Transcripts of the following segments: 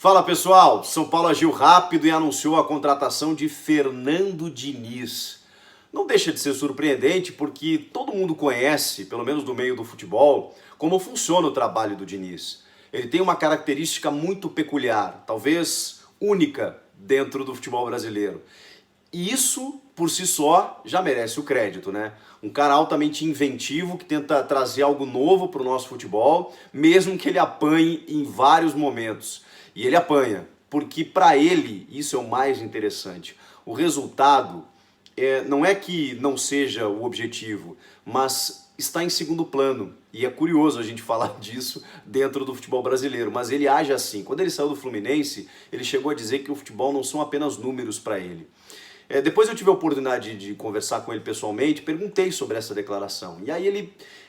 Fala pessoal, São Paulo agiu rápido e anunciou a contratação de Fernando Diniz. Não deixa de ser surpreendente porque todo mundo conhece, pelo menos do meio do futebol, como funciona o trabalho do Diniz. Ele tem uma característica muito peculiar, talvez única dentro do futebol brasileiro. E isso, por si só, já merece o crédito, né? Um cara altamente inventivo que tenta trazer algo novo para o nosso futebol, mesmo que ele apanhe em vários momentos. E ele apanha, porque para ele, isso é o mais interessante. O resultado não é que não seja o objetivo, mas está em segundo plano. E é curioso a gente falar disso dentro do futebol brasileiro, mas ele age assim. Quando ele saiu do Fluminense, ele chegou a dizer que o futebol não são apenas números para ele. Depois eu tive a oportunidade de conversar com ele pessoalmente, perguntei sobre essa declaração. E aí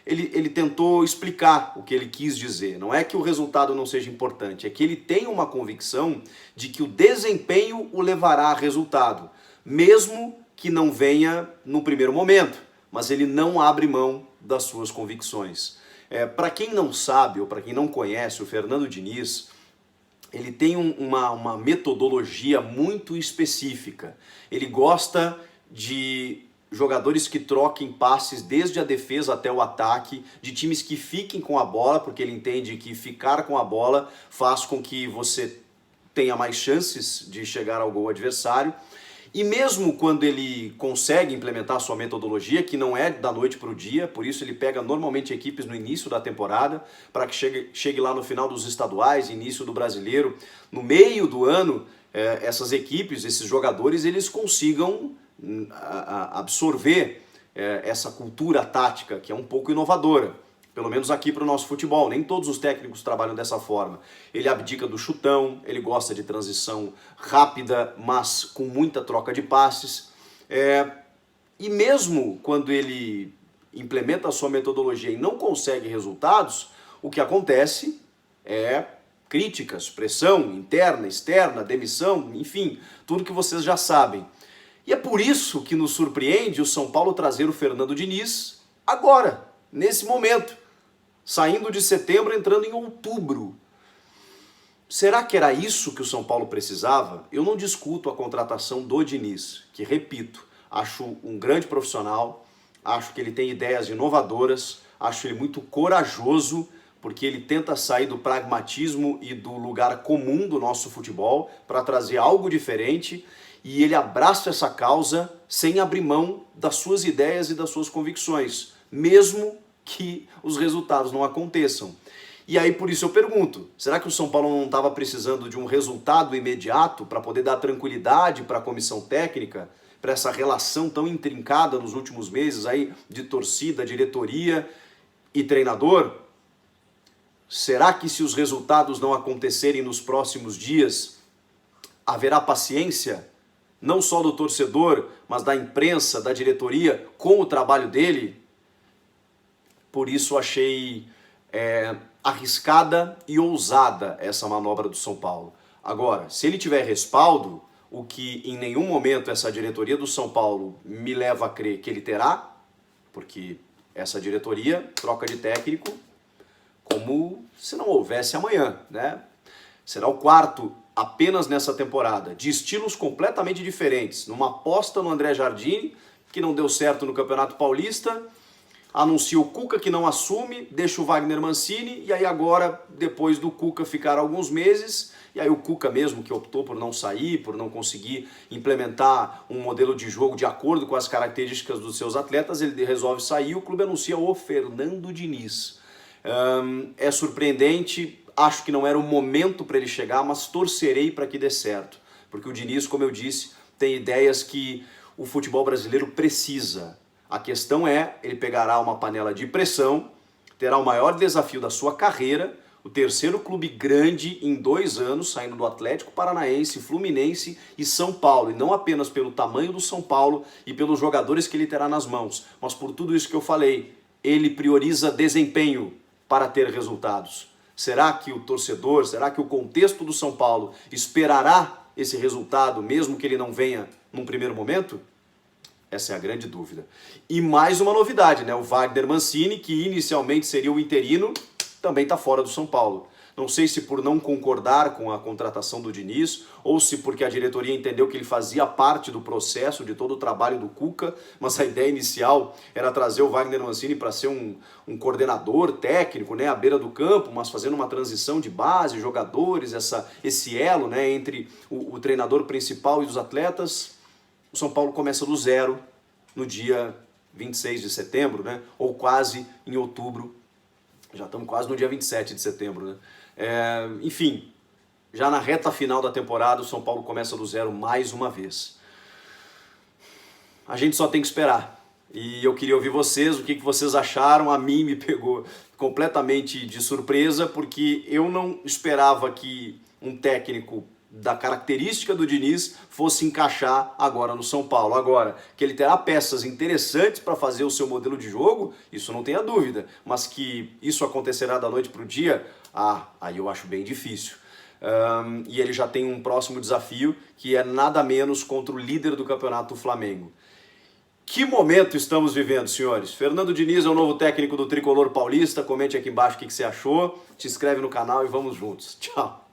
ele tentou explicar o que ele quis dizer. Não é que o resultado não seja importante, é que ele tem uma convicção de que o desempenho o levará a resultado, mesmo que não venha no primeiro momento, mas ele não abre mão das suas convicções. Para quem não sabe ou para quem não conhece o Fernando Diniz, ele tem uma metodologia muito específica. Ele gosta de jogadores que troquem passes desde a defesa até o ataque, de times que fiquem com a bola, porque ele entende que ficar com a bola faz com que você tenha mais chances de chegar ao gol adversário. E mesmo quando ele consegue implementar a sua metodologia, que não é da noite para o dia, por isso ele pega normalmente equipes no início da temporada, para que chegue lá no final dos estaduais, início do brasileiro, no meio do ano, essas equipes, esses jogadores, eles consigam absorver essa cultura tática, que é um pouco inovadora. Pelo menos aqui para o nosso futebol, nem todos os técnicos trabalham dessa forma. Ele abdica do chutão, ele gosta de transição rápida, mas com muita troca de passes. E mesmo quando ele implementa a sua metodologia e não consegue resultados, o que acontece é críticas, pressão interna, externa, demissão, enfim, tudo que vocês já sabem. E é por isso que nos surpreende o São Paulo trazer o Fernando Diniz agora, nesse momento. Saindo de setembro, entrando em outubro. Será que era isso que o São Paulo precisava? Eu não discuto a contratação do Diniz, que, repito, acho um grande profissional, acho que ele tem ideias inovadoras, acho ele muito corajoso, porque ele tenta sair do pragmatismo e do lugar comum do nosso futebol para trazer algo diferente, e ele abraça essa causa sem abrir mão das suas ideias e das suas convicções, mesmo que os resultados não aconteçam. E aí por isso eu pergunto, será que o São Paulo não estava precisando de um resultado imediato para poder dar tranquilidade para a comissão técnica, para essa relação tão intrincada nos últimos meses aí de torcida, diretoria e treinador? Será que se os resultados não acontecerem nos próximos dias, haverá paciência, não só do torcedor, mas da imprensa, da diretoria, com o trabalho dele? Por isso achei arriscada e ousada essa manobra do São Paulo. Agora, se ele tiver respaldo, o que em nenhum momento essa diretoria do São Paulo me leva a crer que ele terá, porque essa diretoria troca de técnico como se não houvesse amanhã, né? Será o quarto apenas nessa temporada, de estilos completamente diferentes, numa aposta no André Jardine, que não deu certo no Campeonato Paulista, anuncia o Cuca que não assume, deixa o Wagner Mancini, e aí agora, depois do Cuca ficar alguns meses, e aí o Cuca mesmo que optou por não sair, por não conseguir implementar um modelo de jogo de acordo com as características dos seus atletas, ele resolve sair e o clube anuncia o Fernando Diniz. É surpreendente, acho que não era o momento para ele chegar, mas torcerei para que dê certo, porque o Diniz, como eu disse, tem ideias que o futebol brasileiro precisa. A questão é, ele pegará uma panela de pressão, terá o maior desafio da sua carreira, o terceiro clube grande em 2 anos, saindo do Atlético Paranaense, Fluminense e São Paulo. E não apenas pelo tamanho do São Paulo e pelos jogadores que ele terá nas mãos, mas por tudo isso que eu falei. Ele prioriza desempenho para ter resultados. Será que o torcedor, será que o contexto do São Paulo esperará esse resultado, mesmo que ele não venha num primeiro momento? Essa é a grande dúvida. E mais uma novidade, né? O Wagner Mancini, que inicialmente seria o interino, também está fora do São Paulo. Não sei se por não concordar com a contratação do Diniz, ou se porque a diretoria entendeu que ele fazia parte do processo, de todo o trabalho do Cuca, mas a ideia inicial era trazer o Wagner Mancini para ser um coordenador técnico, né, à beira do campo, mas fazendo uma transição de base, jogadores, esse elo, né, entre o treinador principal e os atletas. O São Paulo começa do zero no dia 26 de setembro, né, ou quase em outubro. Já estamos quase no dia 27 de setembro, né? Enfim, já na reta final da temporada, o São Paulo começa do zero mais uma vez. A gente só tem que esperar. E eu queria ouvir vocês, o que vocês acharam. A mim me pegou completamente de surpresa, porque eu não esperava que um técnico da característica do Diniz fosse encaixar agora no São Paulo. Agora, que ele terá peças interessantes para fazer o seu modelo de jogo, isso não tenha dúvida, mas que isso acontecerá da noite para o dia, aí eu acho bem difícil. E ele já tem um próximo desafio, que é nada menos contra o líder do campeonato, o Flamengo. Que momento estamos vivendo, senhores? Fernando Diniz é o novo técnico do Tricolor Paulista. Comente aqui embaixo o que você achou, te inscreve no canal e vamos juntos. Tchau!